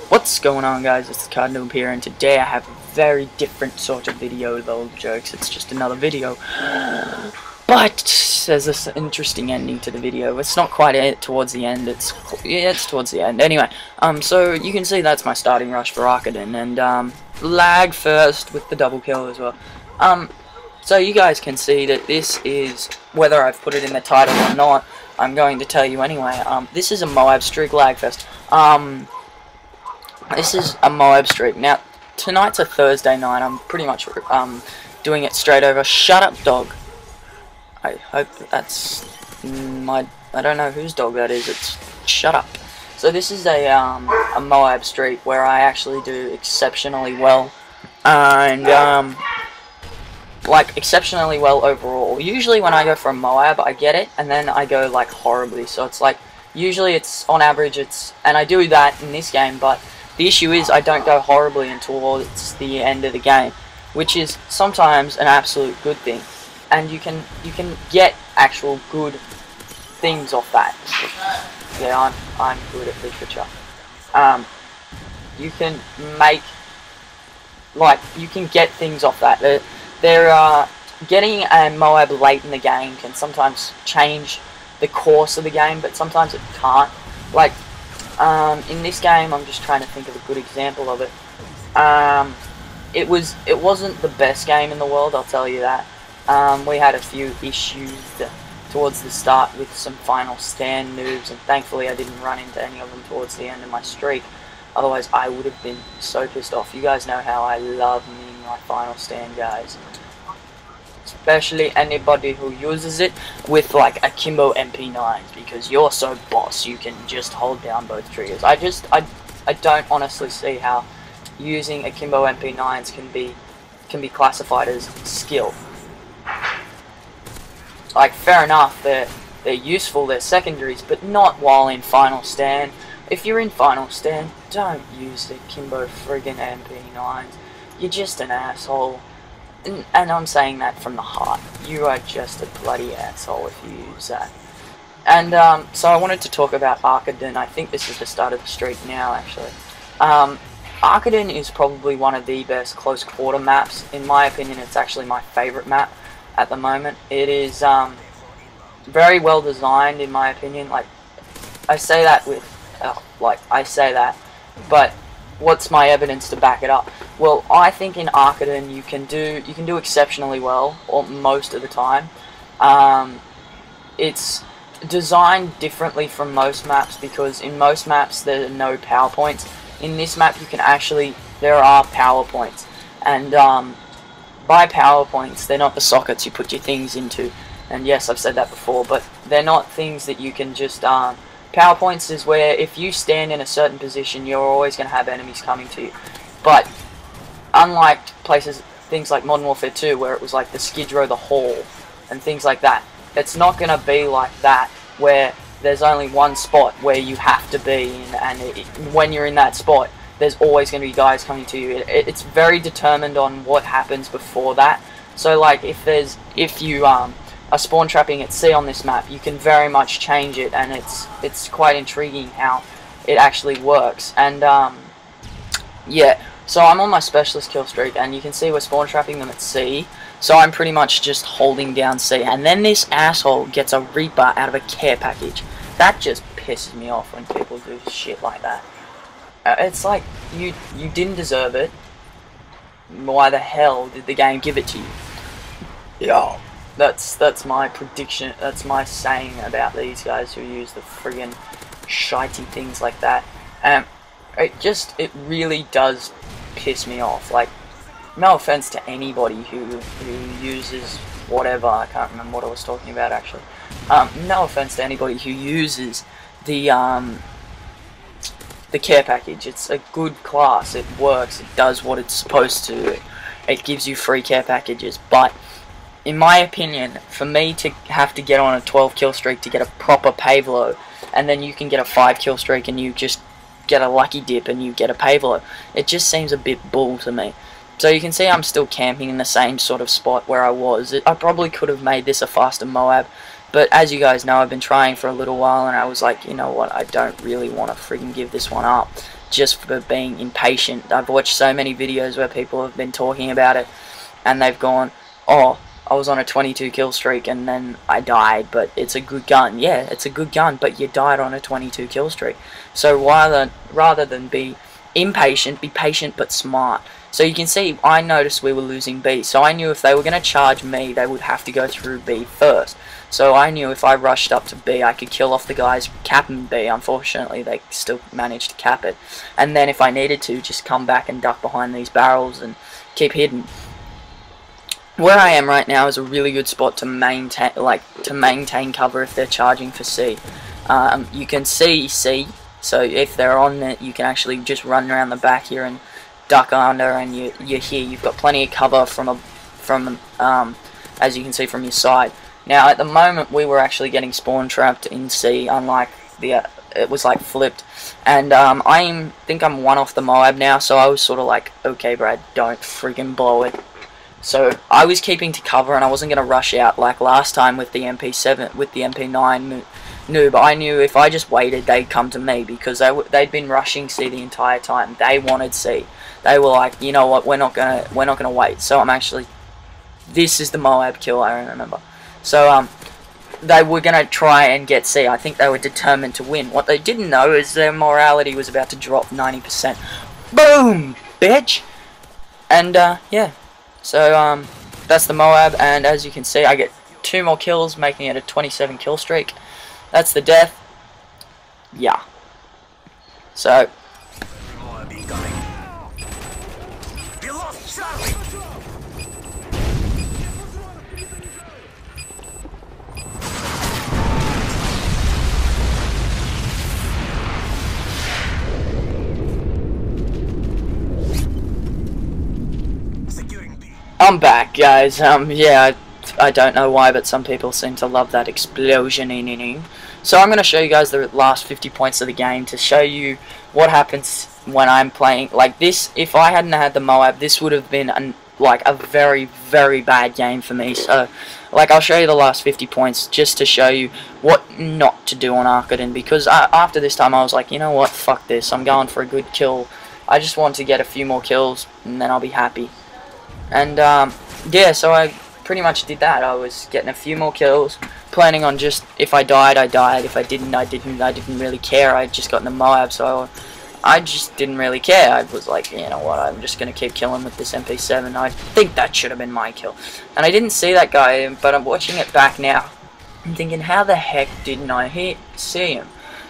What's going on, guys? It's the Cardinal here, and today I have a very different sort of video. Though jokes, it's just another video, but there's this interesting ending to the video. It's not quite towards the end. It's towards the end. Anyway, so you can see that's my starting rush for Arkaden, and lag first with the double kill as well. So you guys can see that this is, whether I've put it in the title or not, I'm going to tell you anyway. This is a MOAB streak lag fest. This is a MOAB streak. Now, tonight's a Thursday night. I'm pretty much doing it straight over. Shut up, dog. I hope that's I don't know whose dog that is. It's shut up. So this is a MOAB streak where I actually do exceptionally well, and like exceptionally well overall. Usually when I go for a MOAB, I get it, and then I go like horribly. So it's like usually it's on average and I do that in this game, but the issue is I don't go horribly until it's the end of the game, which is sometimes an absolute good thing, and you can get actual good things off that. Yeah, I'm good at literature. You can make, like, you can get things off that. Getting a MOAB late in the game can sometimes change the course of the game, but sometimes it can't. Like, in this game, I'm just trying to think of a good example of it. It wasn't the best game in the world, I'll tell you that. We had a few issues towards the start with some final stand moves, and thankfully I didn't run into any of them towards the end of my streak. Otherwise, I would have been so pissed off. You guys know how I love me my final stand, guys. Especially anybody who uses it with like akimbo MP9s, because you're so boss, you can just hold down both triggers. I don't honestly see how using akimbo MP9s can be classified as skill. Like, fair enough, they're useful, they're secondaries, but not while in final stand. If you're in final stand, don't use the akimbo friggin' MP9s. You're just an asshole. And I'm saying that from the heart. You are just a bloody asshole if you use that. And so I wanted to talk about Arkaden. I think this is the start of the streak now, actually. Arkaden is probably one of the best close quarter maps. In my opinion, it's actually my favorite map at the moment. It is very well designed, in my opinion. Like, I say that but what's my evidence to back it up? Well, I think in Arkaden you can do exceptionally well, or most of the time. It's designed differently from most maps, because in most maps there are no power points. In this map there are power points, and by power points, they're not the sockets you put your things into. And yes, I've said that before, but they're not things that you can just power points is where if you stand in a certain position, you're always going to have enemies coming to you. But unlike things like Modern Warfare 2, where it was like the Skid Row, the Hall, and things like that, it's not going to be like that, where there's only one spot where you have to be, and when you're in that spot, there's always going to be guys coming to you. It's very determined on what happens before that. So, like, if you are spawn trapping at sea on this map, you can very much change it, and it's quite intriguing how it actually works. And yeah, so I'm on my specialist kill streak, and you can see we're spawn trapping them at sea, so I'm pretty much just holding down C, and then this asshole gets a Reaper out of a care package. That just pisses me off when people do shit like that. It's like, you didn't deserve it. Why the hell did the game give it to you? Yeah. That's my prediction. That's my saying about these guys who use the friggin' shitey things like that. It really does piss me off. Like, no offense to anybody who uses whatever. I can't remember what I was talking about, actually. No offense to anybody who uses the care package. It's a good class. It works. It does what it's supposed to. It gives you free care packages, but in my opinion, for me to have to get on a 12 kill streak to get a proper Pavlo, and then you can get a 5 kill streak and you just get a lucky dip and you get a Pavlo, it just seems a bit bull to me. So you can see I'm still camping in the same sort of spot where I was. I probably could have made this a faster MOAB, But as you guys know, I've been trying for a little while, and I was like, you know what, I don't really want to freaking give this one up just for being impatient. I've watched so many videos where people have been talking about it, and they've gone, oh, I was on a 22 kill streak and then I died, but it's a good gun. Yeah, it's a good gun, but you died on a 22 kill streak. So rather than be impatient, be patient but smart. So you can see, I noticed we were losing B, so I knew if they were going to charge me, they would have to go through B first. So I knew if I rushed up to B, I could kill off the guys capping B. Unfortunately, they still managed to cap it. And then if I needed to, just come back and duck behind these barrels and keep hidden. Where I am right now is a really good spot to maintain cover if they're charging for C. You can see C, so if they're on it, you can actually just run around the back here and duck under, and you're here. You've got plenty of cover from as you can see from your side. Now at the moment we were actually getting spawn trapped in C, unlike the it was like flipped, and I think I'm one off the MOAB now, so I was sort of like, okay Brad, don't freaking blow it. So I was keeping to cover, and I wasn't going to rush out like last time with the MP7, with the MP9 noob. I knew if I just waited, they'd come to me, because they'd been rushing C the entire time. They wanted C. They were like, you know what, we're not gonna wait. So I'm actually, this is the MOAB kill, I remember. So they were gonna try and get C. I think they were determined to win. What they didn't know is their morality was about to drop 90%. Boom, bitch. And yeah. So, that's the MOAB, and as you can see, I get 2 more kills, making it a 27 kill streak. That's the death. Yeah. So. I'm back, guys. Yeah, I don't know why, but some people seem to love that explosion. So I'm going to show you guys the last 50 points of the game to show you what happens when I'm playing like this. If I hadn't had the MOAB, this would have been like a very, very bad game for me. So, like, I'll show you the last 50 points just to show you what not to do on Arcadon, because after this time I was like, you know what, fuck this. I'm going for a good kill. I just want to get a few more kills, and then I'll be happy. And yeah, so I pretty much did that. I was getting a few more kills, planning on just, if I died, I died. If I didn't, I didn't. I didn't really care. I just got in the MOAB, so I just didn't really care. I was like, you know what, I'm just going to keep killing with this MP7. I think that should have been my kill. And I didn't see that guy, but I'm watching it back now. I'm thinking, how the heck didn't I see him?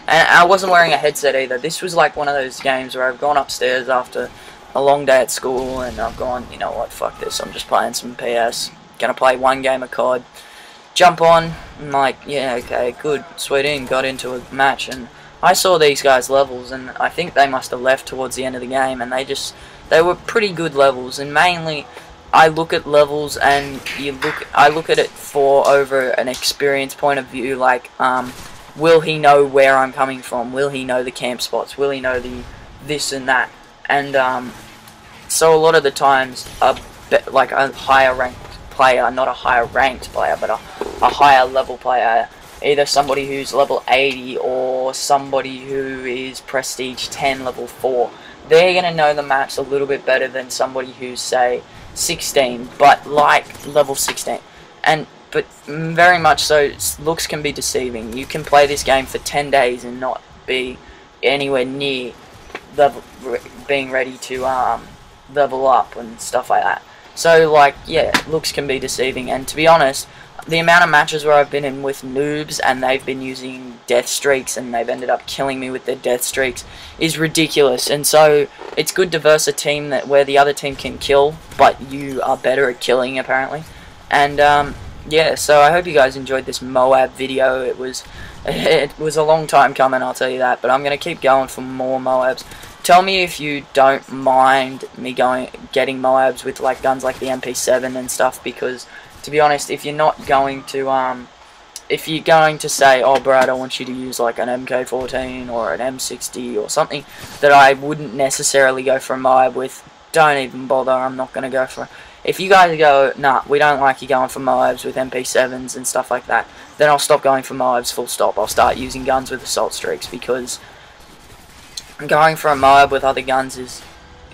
And I wasn't wearing a headset either. This was like one of those games where I've gone upstairs after a long day at school, and I've gone, you know what, fuck this, I'm just playing some PS, gonna play one game of COD, jump on, and like, yeah, okay, good, sweet in, got into a match, and I saw these guys' levels, and I think they must have left towards the end of the game, and they were pretty good levels, and mainly, I look at levels, and I look at it over an experience point of view, like, will he know where I'm coming from, will he know the camp spots, will he know the this and that, and, so a lot of the times, like a higher ranked player, not a higher ranked player, but a higher level player, either somebody who's level 80 or somebody who is prestige 10 level 4, they're going to know the maps a little bit better than somebody who's, say, 16, but like level 16. But very much so, looks can be deceiving. You can play this game for 10 days and not be anywhere near being ready to level up and stuff like that. So, like, yeah, looks can be deceiving, and to be honest, the amount of matches where I've been in with noobs and they've been using death streaks and they've ended up killing me with their death streaks is ridiculous. And so it's good to verse a team where the other team can kill, but you are better at killing, apparently. And yeah, so I hope you guys enjoyed this MOAB video. It was a long time coming, I'll tell you that, but I'm going to keep going for more MOABs. Tell me if you don't mind me getting MOABs with like guns like the MP7 and stuff, because to be honest, if you're not going to if you're going to say, oh Brad, I want you to use like an MK14 or an M60 or something that I wouldn't necessarily go for a MOAB with, don't even bother. I'm not going to go for If you guys go, nah, we don't like you going for MOABs with MP7s and stuff like that, then I'll stop going for MOABs full stop. I'll start using guns with assault streaks, because going for a MOAB with other guns is...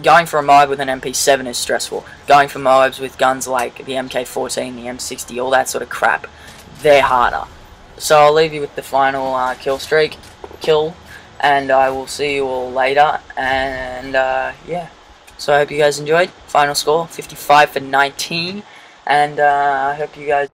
Going for a MOAB with an MP7 is stressful. Going for MOABs with guns like the MK14, the M60, all that sort of crap, they're harder. So I'll leave you with the final kill, and I will see you all later, and yeah. So I hope you guys enjoyed. Final score, 55 for 19, and I hope you guys...